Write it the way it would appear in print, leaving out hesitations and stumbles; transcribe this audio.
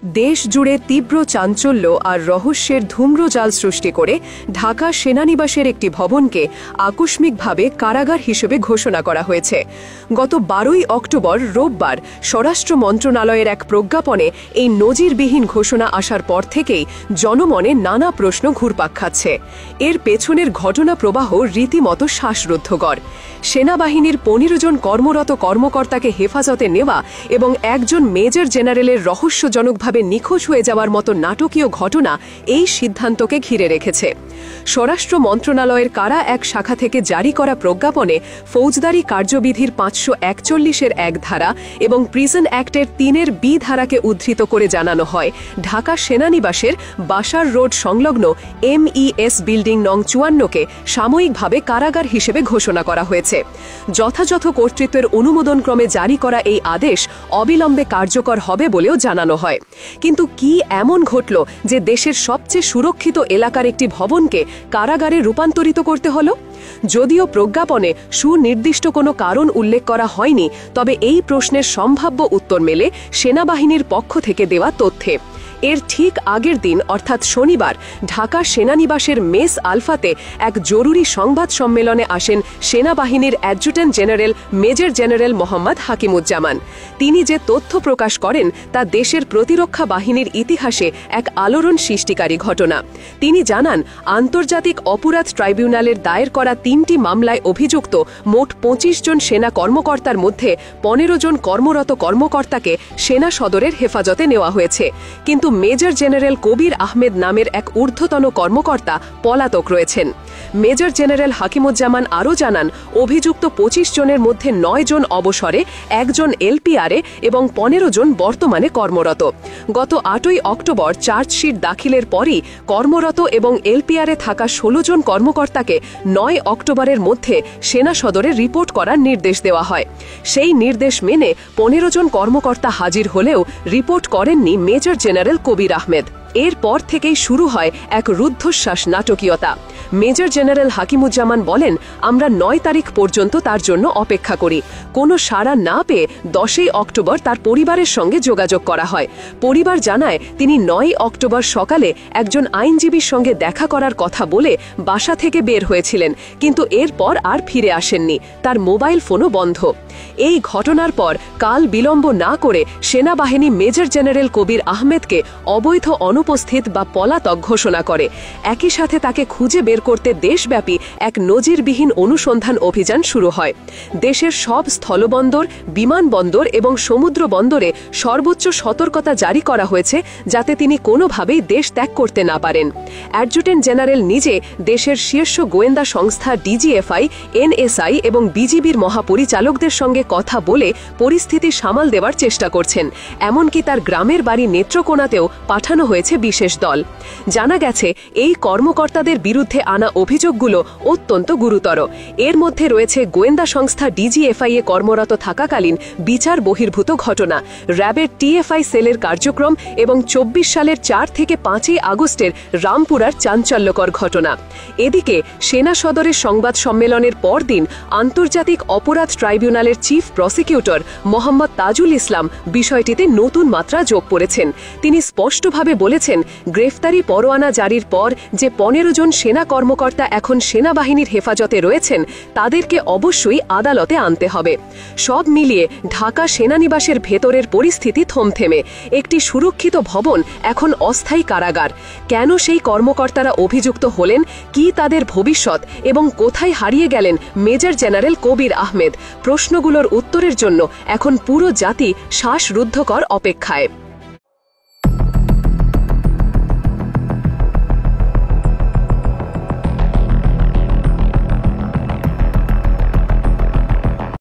দেশ জুড়ে তীব্র চাঞ্চল্য আর রহস্যের ধূম্রজাল সৃষ্টি করে ঢাকা সেনানিবাসের একটি ভবনকে আকস্মিকভাবে কারাগার হিসেবে ঘোষণা করা হয়েছে। গত 12ই অক্টোবর রোববার স্বরাষ্ট্র মন্ত্রণালয়ের এক প্রজ্ঞাপনে এই নজিরবিহীন ঘোষণা আসার পর থেকেই জনমনে নানা প্রশ্ন ঘুরপাক খাচ্ছে। এর পেছনের ঘটনা প্রবাহ রীতিমতো শ্বাসরুদ্ধকর। সেনাবাহিনীর 15 জন কর্মরত কর্মকর্তাকে হেফাজতে নেওয়া এবং একজন মেজর জেনারেলের রহস্যজনকভাবে নিখোঁজ হয়ে যাওয়ার মতো নাটকীয় ঘটনা এই সিদ্ধান্তকে ঘিরে রেখেছে। স্বরাষ্ট্র মন্ত্রণালয়ের কারা এক শাখা থেকে জারি করা প্রজ্ঞাপনে ফৌজদারি কার্যবিধির 541-এর 1 ধারা এবং প্রিজন অ্যাক্টের 3-এর বি ধারাকে উদ্ধৃত করে জানানো হয়, ঢাকা সেনানিবাসের বাসার রোড সংলগ্ন MES বিল্ডিং নং 54-কে সাময়িকভাবে কারাগার হিসেবে ঘোষণা করা হয়েছে। যথাযথ কর্তৃত্বের অনুমোদনক্রমে জারি করা এই আদেশ অবিলম্বে কার্যকর হবে বলেও জানানো হয়। কিন্তু কি এমন ঘটল যে দেশের সবচেয়ে সুরক্ষিত এলাকার একটি ভবনকে কারাগারে রূপান্তরিত করতে হলো? যদিও প্রজ্ঞাপনে সুনির্দিষ্ট কোনো কারণ উল্লেখ করা হয়নি, তবে এই প্রশ্নের সম্ভাব্য উত্তর মেলে সেনাবাহিনীর পক্ষ থেকে দেওয়া তথ্যে। এর ঠিক আগের দিন অর্থাৎ শনিবার ঢাকা সেনানিবাসের মেস আলফাতে এক জরুরি সংবাদ সম্মেলনে আসেন সেনাবাহিনীর adjutant general major general Mohammad Hakimuzzaman. তিনি যে তথ্য প্রকাশ করেন তা দেশের প্রতিরক্ষা বাহিনীর ইতিহাসে এক আলোড়ন সৃষ্টিকারী ঘটনা। তিনি জানান, আন্তর্জাতিক অপরাধ ট্রাইব্যুনালের দায়ের করা 3টি মামলায় অভিযুক্ত মোট 25 জন সেনা কর্মকর্তার মধ্যে 15 জন কর্মরত কর্মকর্তাকে সেনা সদরের হেফাজতে নেওয়া হয়েছে, কিন্তু মেজর জেনারেল কবির আহমেদ নামের এক ঊর্ধ্বতন কর্মকর্তা পলাতক রয়েছেন। মেজর জেনারেল হাকিমুজ্জামান আরও জানান, অভিযুক্ত 25 জনের মধ্যে 9 জন অবসরে, 1 জন LPR-এ এবং 15 জন বর্তমানে কর্মরত। গত 8ই অক্টোবর চার্জশিট দাখিলের পরই কর্মরত এবং LPR-এ থাকা 16 জন কর্মকর্তাকে 9 অক্টোবরের মধ্যে সেনা সদরে রিপোর্ট করার নির্দেশ দেওয়া হয়। সেই নির্দেশ মেনে 15 জন কর্মকর্তা হাজির হলেও রিপোর্ট করেননি মেজর জেনারেল কবির আহমেদ। এরপর থেকেই শুরু হয় এক রুদ্ধশ্বাস নাটকীয়তা। মেজর জেনারেল হাকিমুজ্জামান বলেন, আমরা 9 তারিখ পর্যন্ত তার জন্য অপেক্ষা করি। কোনো সাড়া না পেয়ে 10ই অক্টোবর তার পরিবারের সঙ্গে যোগাযোগ করা হয়। পরিবার জানায়, তিনি 9 অক্টোবর সকালে একজন আইনজীবীর সঙ্গে দেখা করার কথা বলে বাসা থেকে বের হয়েছিলেন, কিন্তু এরপর আর ফিরে আসেননি। তার মোবাইল ফোনও বন্ধ। এই ঘটনার পর কাল বিলম্ব না করে সেনাবাহিনী মেজর জেনারেল কবির আহমেদকে অবৈধ অনুপস্থিত বা পলাতক ঘোষণা করে। একই সাথে তাকে খুঁজে বের করতে দেশব্যাপী এক নজিরবিহীন অনুসন্ধান অভিযান শুরু হয়। দেশের সব স্থলবন্দর, বিমানবন্দর এবং সমুদ্র বন্দরে সর্বোচ্চ সতর্কতা জারি করা হয়েছে, যাতে তিনি কোনোভাবেই দেশ ত্যাগ করতে না পারেন। অ্যাডজুটেন্ট জেনারেল নিজে দেশের শীর্ষ গোয়েন্দা সংস্থা DGFI, NSI এবং বিজিবির মহাপরিচালকদের সঙ্গে কথা বলে পরিস্থিতি সামাল দেওয়ার চেষ্টা করছেন। এমনকি তার গ্রামের বাড়ি নেত্রকোনাতেও পাঠানো হয়েছে বিশেষ দল। জানা গেছে, এই কর্মকর্তাদের বিরুদ্ধে আনা অভিযোগগুলো অত্যন্ত গুরুতর। এর মধ্যে রয়েছে গোয়েন্দা সংস্থা DGFI-এ কর্মরত থাকাকালীন বিচার বহির্ভূত ঘটনা, র্যাবের TFI সেলের কার্যক্রম এবং 24 সালের 4 থেকে 5ই আগস্টের রামপুরার চাঞ্চল্যকর ঘটনা। এদিকে সেনা সদরের সংবাদ সম্মেলনের পরদিন আন্তর্জাতিক অপরাধ ট্রাইব্যুনালের চিফ প্রসিকিউটর মোহাম্মদ তাজুল ইসলাম বিষয়টিতে নতুন মাত্রা যোগ করেছেন। তিনি স্পষ্টভাবে বলেছেন, গ্রেফতারি পরোয়ানা জারির পর যে 15 জন সেনা কর্মকর্তা এখন সেনাবাহিনীর হেফাজতে রয়েছেন, তাদেরকে অবশ্যই আদালতে আনতে হবে। সব মিলিয়ে ঢাকা সেনানিবাসের ভেতরের পরিস্থিতি থমথেমে। একটি সুরক্ষিত ভবন এখন অস্থায়ী কারাগার। কেন সেই কর্মকর্তারা অভিযুক্ত হলেন, কি তাদের ভবিষ্যৎ এবং কোথায় হারিয়ে গেলেন মেজর জেনারেল কবির আহমেদ? প্রশ্নগুলোর উত্তরের জন্য এখন পুরো জাতি শ্বাসরুদ্ধকর অপেক্ষায়।